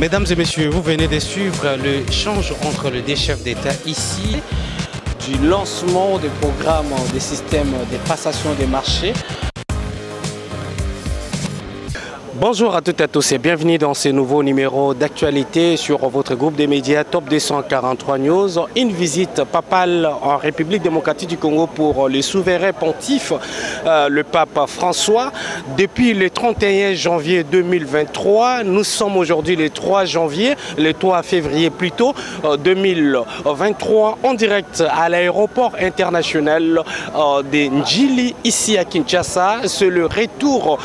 Mesdames et messieurs, vous venez de suivre l'échange entre les deux chefs d'État ici. Du lancement des programmes des systèmes de passation des marchés. Bonjour à toutes et à tous et bienvenue dans ce nouveau numéro d'actualité sur votre groupe des médias Top 243 News. Une visite papale en République démocratique du Congo pour le souverain pontife, le pape François. Depuis le 31 janvier 2023, nous sommes aujourd'hui le 3 janvier, le 3 février plutôt, 2023, en direct à l'aéroport international de Njili, ici à Kinshasa. C'est le retour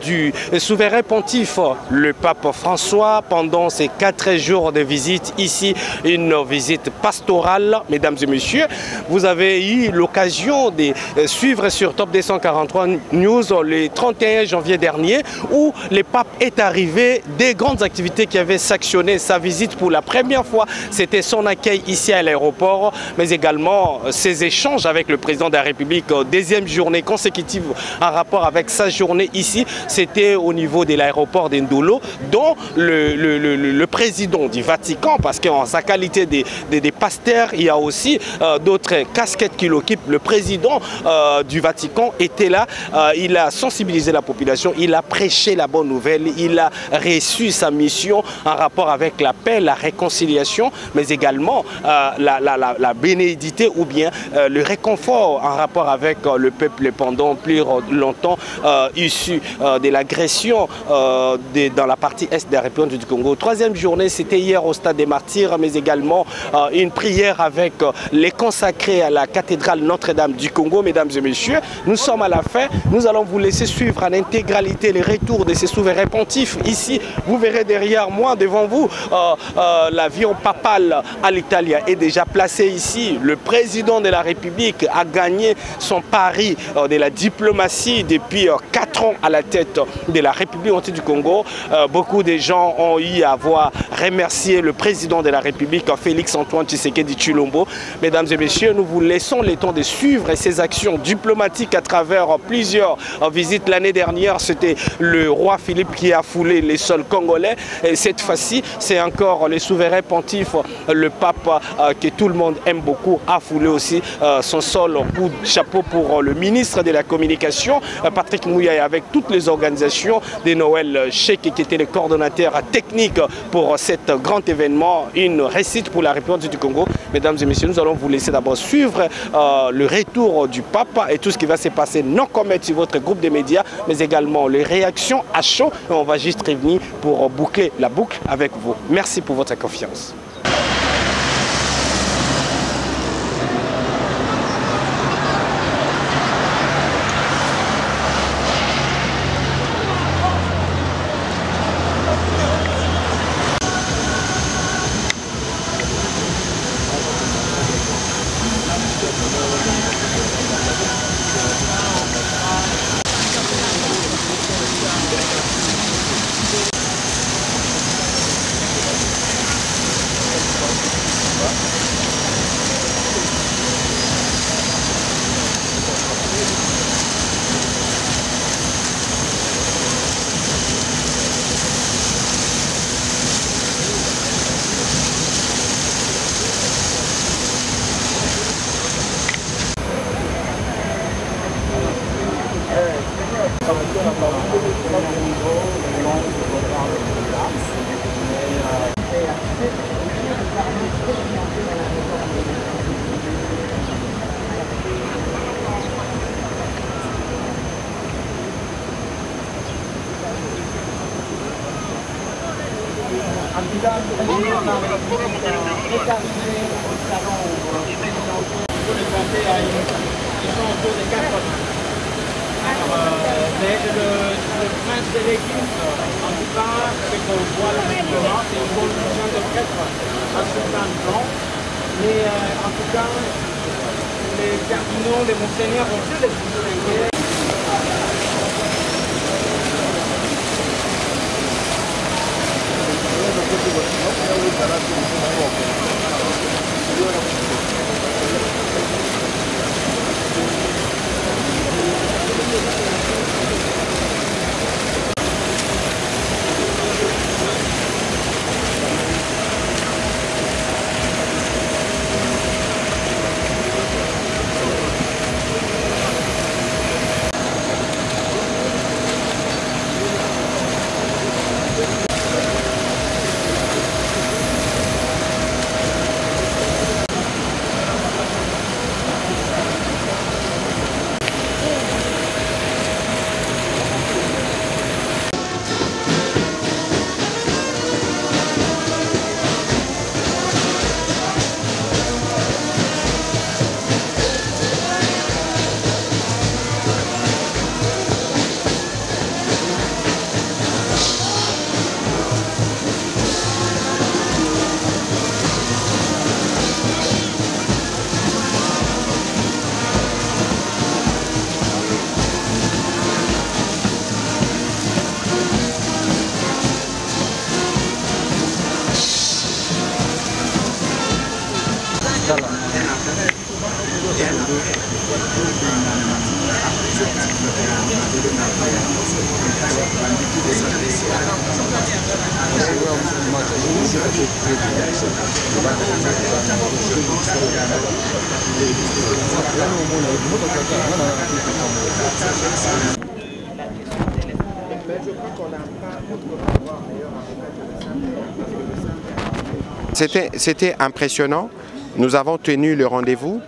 du souverain pontife, le pape François, pendant ces 4 jours de visite ici, une visite pastorale. Mesdames et messieurs, vous avez eu l'occasion de suivre sur Top 243 News le 31 janvier dernier où le pape est arrivé. Des grandes activités qui avaient sanctionné sa visite pour la première fois, c'était son accueil ici à l'aéroport, mais également ses échanges avec le président de la République, deuxième journée consécutive en rapport avec sa journée ici, c'était au niveau de l'aéroport d'Ndolo, dont le président du Vatican, parce qu'en sa qualité de pasteur, il y a aussi d'autres casquettes qui l'occupent. Le président du Vatican était là, il a sensibilisé la population, il a prêché la bonne nouvelle, il a reçu sa mission en rapport avec la paix, la réconciliation, mais également la bénédicité ou bien le réconfort en rapport avec le peuple pendant plus longtemps issu de l'agression dans la partie est de la République du Congo. Troisième journée, c'était hier au Stade des Martyrs, mais également une prière avec les consacrés à la cathédrale Notre-Dame du Congo. Mesdames et messieurs, nous sommes à la fin. Nous allons vous laisser suivre en intégralité les retours de ces souverains pontifs. Ici, vous verrez derrière moi, devant vous, l'avion papal à l'Italie est déjà placé ici. Le président de la République a gagné son pari de la diplomatie depuis 4 ans à la tête de la République du Congo. Beaucoup de gens ont eu à voir remercier le président de la République, Félix Antoine Tshisekedi Tshilombo. Mesdames et messieurs, nous vous laissons le temps de suivre ces actions diplomatiques à travers plusieurs visites. L'année dernière, c'était le roi Philippe qui a foulé les sols congolais. Et cette fois-ci, c'est encore le souverain pontife, le pape que tout le monde aime beaucoup, a foulé aussi son sol. Coup de chapeau pour le ministre de la Communication, Patrick Mouyaï, avec toutes les organisations de Noël Cheikh, qui était le coordonnateur technique pour cet grand événement, une réussite pour la République du Congo. Mesdames et messieurs, nous allons vous laisser d'abord suivre le retour du pape et tout ce qui va se passer, non commettre sur votre groupe de médias, mais également les réactions à chaud. Et on va juste revenir pour boucler la boucle avec vous. Merci pour votre confiance. Le prince de l'église, en tout cas, ce qu'on voit là maintenant, c'est une condition de prêtre à Sultan Blanc. Mais en tout cas, les cardinaux, les monseigneurs ont tous les distingués. C'était impressionnant. Nous avons tenu le rendez-vous.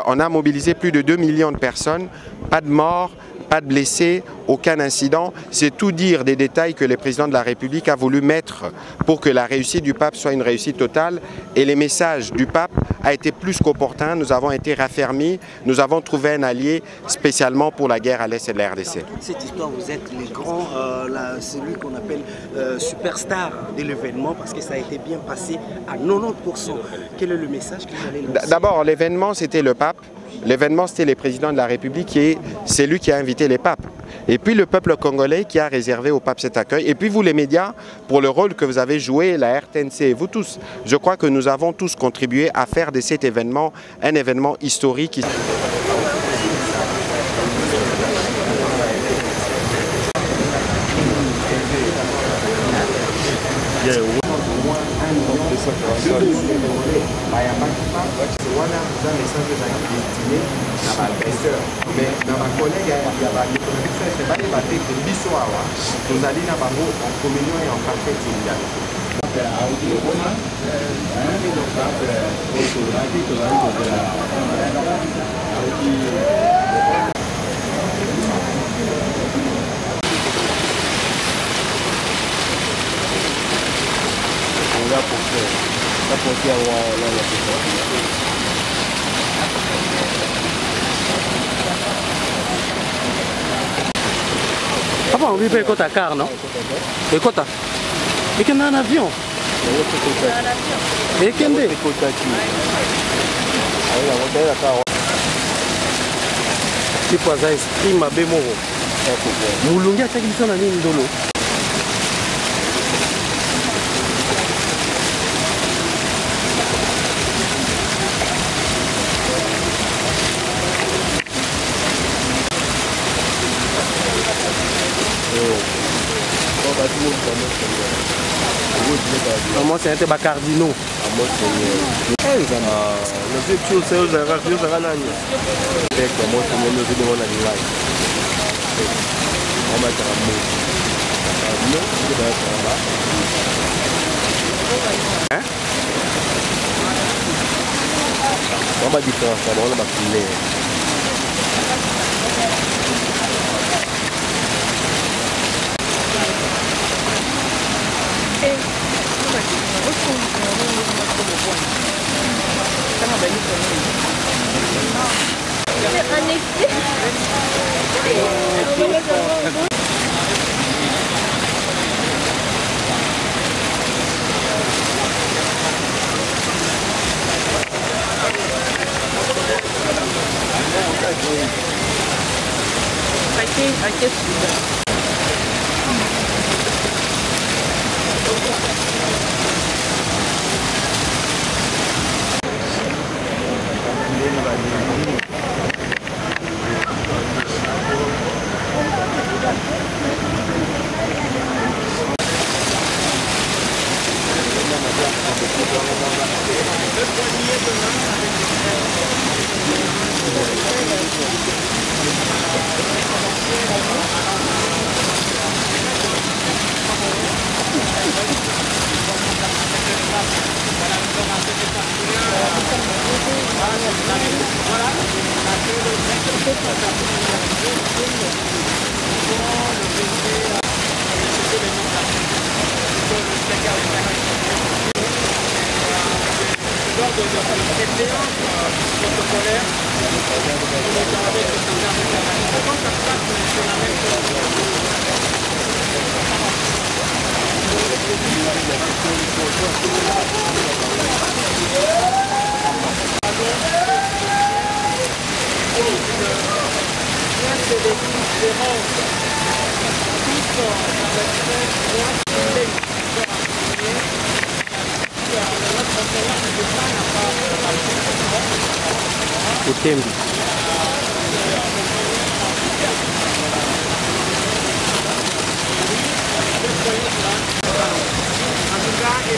On a mobilisé plus de 2 millions de personnes. Pas de morts, pas de blessés, aucun incident. C'est tout dire des détails que le président de la République a voulu mettre pour que la réussite du pape soit une réussite totale. Et les messages du pape a été plus qu'opportun. Nous avons été raffermis. Nous avons trouvé un allié spécialement pour la guerre à l'est de la RDC. Dans toute cette histoire, vous êtes les grands, celui qu'on appelle superstar de l'événement parce que ça a été bien passé à 90%. Quel est le message que vous allez lancer? D'abord, l'événement, c'était le pape. L'événement, c'était le président de la République et c'est lui qui a invité les papes. Et puis le peuple congolais qui a réservé au pape cet accueil. Et puis vous les médias, pour le rôle que vous avez joué, la RTNC et vous tous. Je crois que nous avons tous contribué à faire de cet événement un événement historique. Ah bon, on vit pas à car, non? Et quoi t'as? Et qu'il y a un avion? Et qu'il y a un avion? Si tu as esprit, ma bémoro. Moulunga, tu as dit ça dans l'île. Moi c'est un peu Bacardino.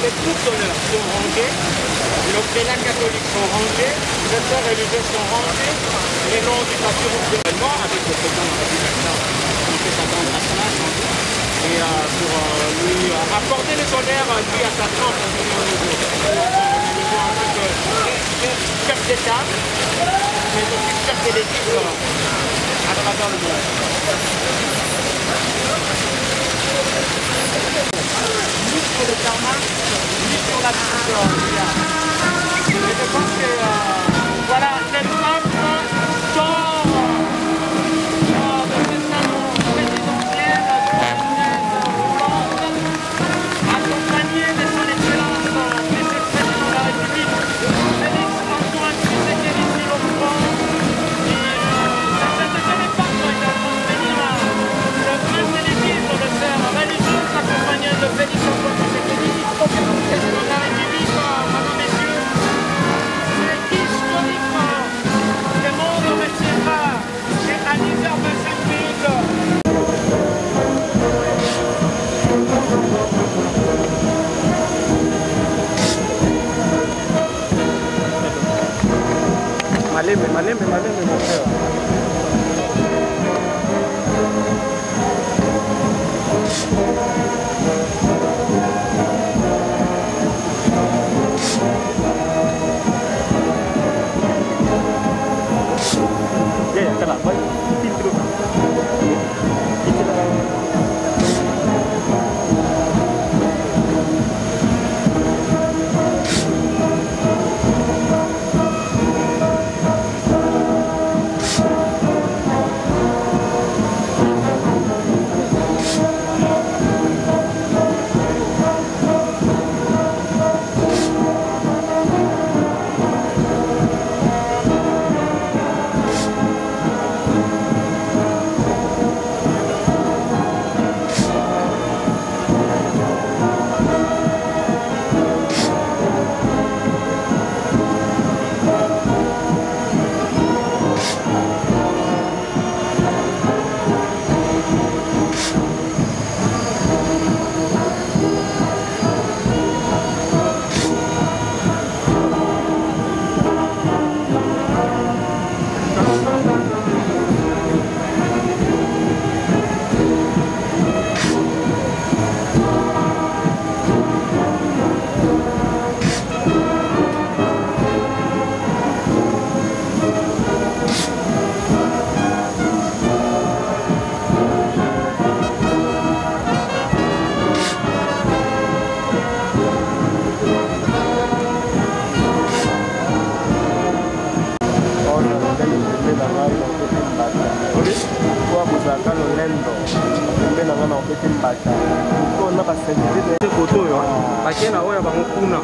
les troupes d'honneur sont rangées, les prélats catholiques sont rangés, les sœurs religieuses sont rangés, les noms du papier gouvernement avec le président de la République, on fait s'attendre à cela sans doute, et pour lui apporter les honneurs lui à sa tante, on a besoin en tant que chef d'État, mais aussi chef de l'équipe à travers le monde. Ni sur le karma, ni sur la culture. Et je pense que voilà, les femmes sont de ce salon présidentiel accompagnées de son excellence, monsieur le président de la République, Félix Antoine Tshisekedi Tshilombo. Je ne connais pas quoi il va transvenir le prince de l'église, le sœur religieuse accompagnée de Félix Antoine Tshisekedi, président de la République, madame, messieurs. C'est historique. Le monde retiendra chez Annie-Verbe Malembe, mon frère. Bakena oya bamukuna.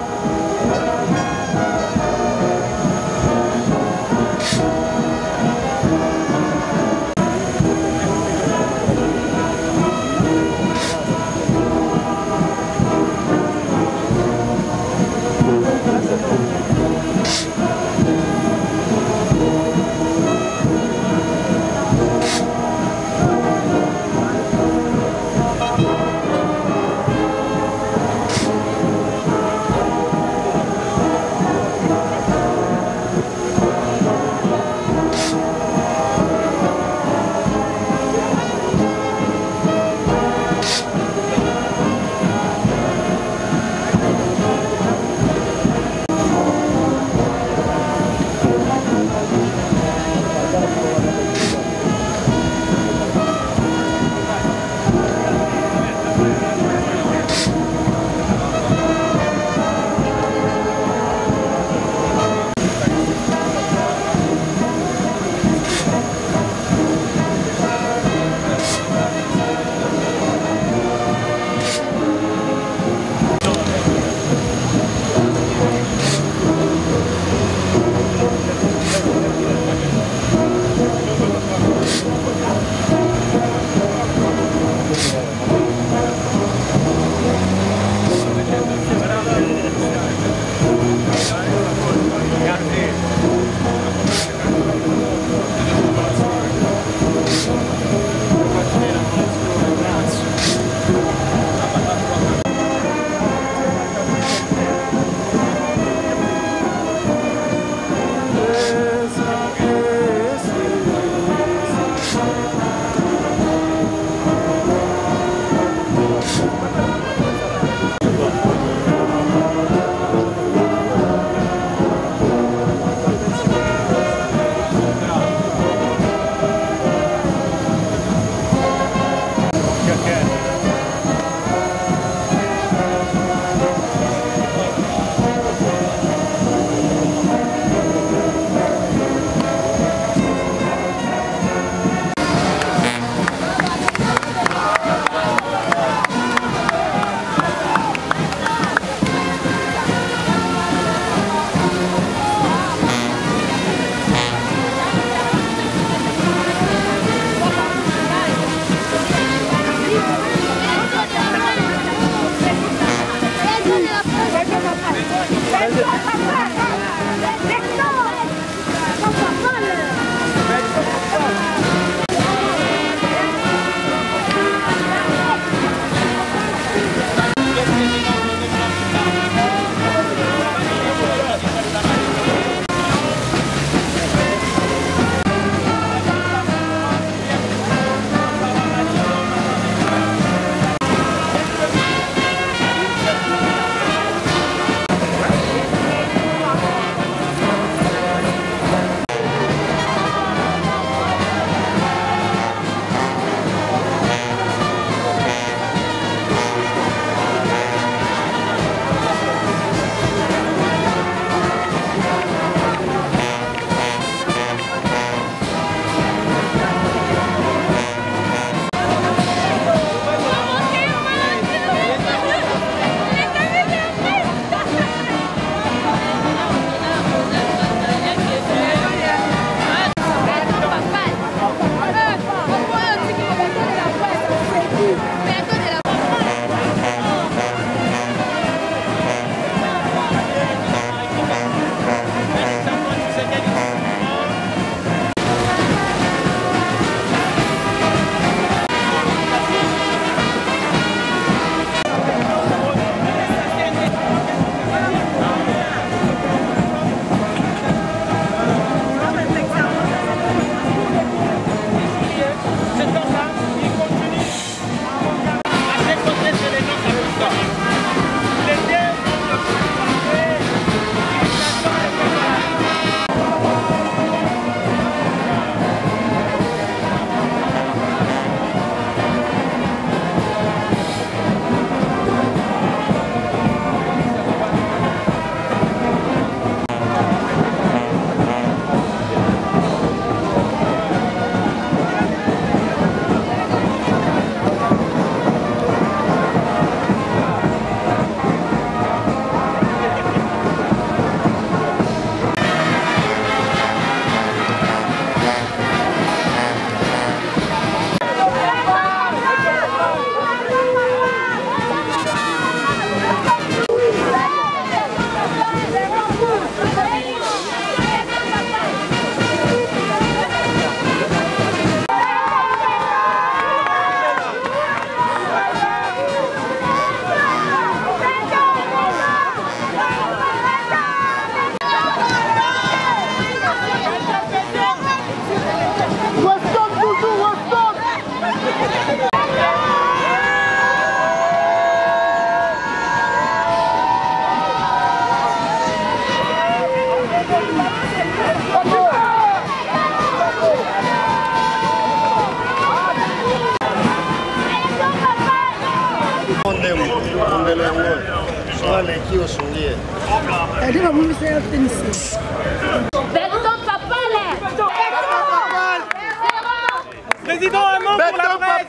Président, un mot pour la presse.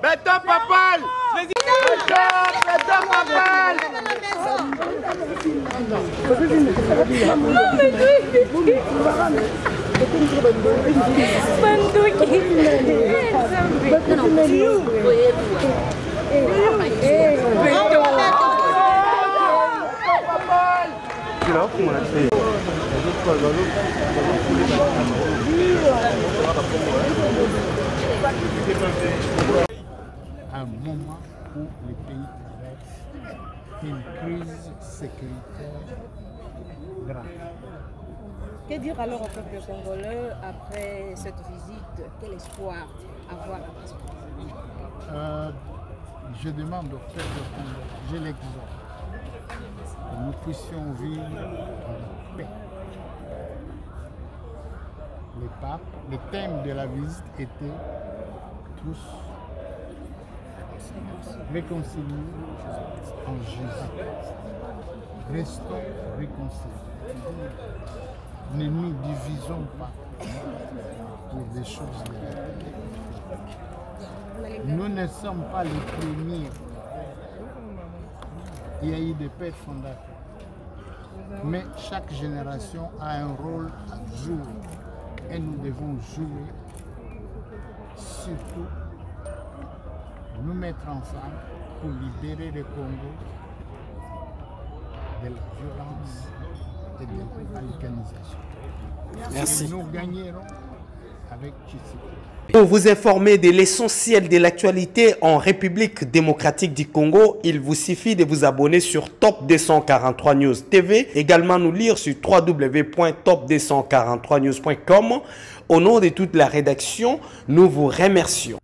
Beto Papal. Un moment où le pays traverse une crise sécuritaire grave. Que dire alors au peuple congolais après cette visite? Quel espoir avoir après cette visite? Je demande au peuple congolais, je l'exhorte, que nous puissions vivre en paix. Le thème de la visite était tous réconciliés en Jésus. Restons réconciliés. Ne nous divisons pas pour des choses de la terre. Nous ne sommes pas les premiers. Il y a eu des pères fondateurs. Mais chaque génération a un rôle à jouer. Et nous devons jouer, surtout nous mettre ensemble pour libérer le Congo de la violence et de la balkanisation. Merci. Et nous gagnerons avec Tshisekedi. Pour vous informer de l'essentiel de l'actualité en République démocratique du Congo, il vous suffit de vous abonner sur Top 243 News TV. Également nous lire sur www.top243news.com. Au nom de toute la rédaction, nous vous remercions.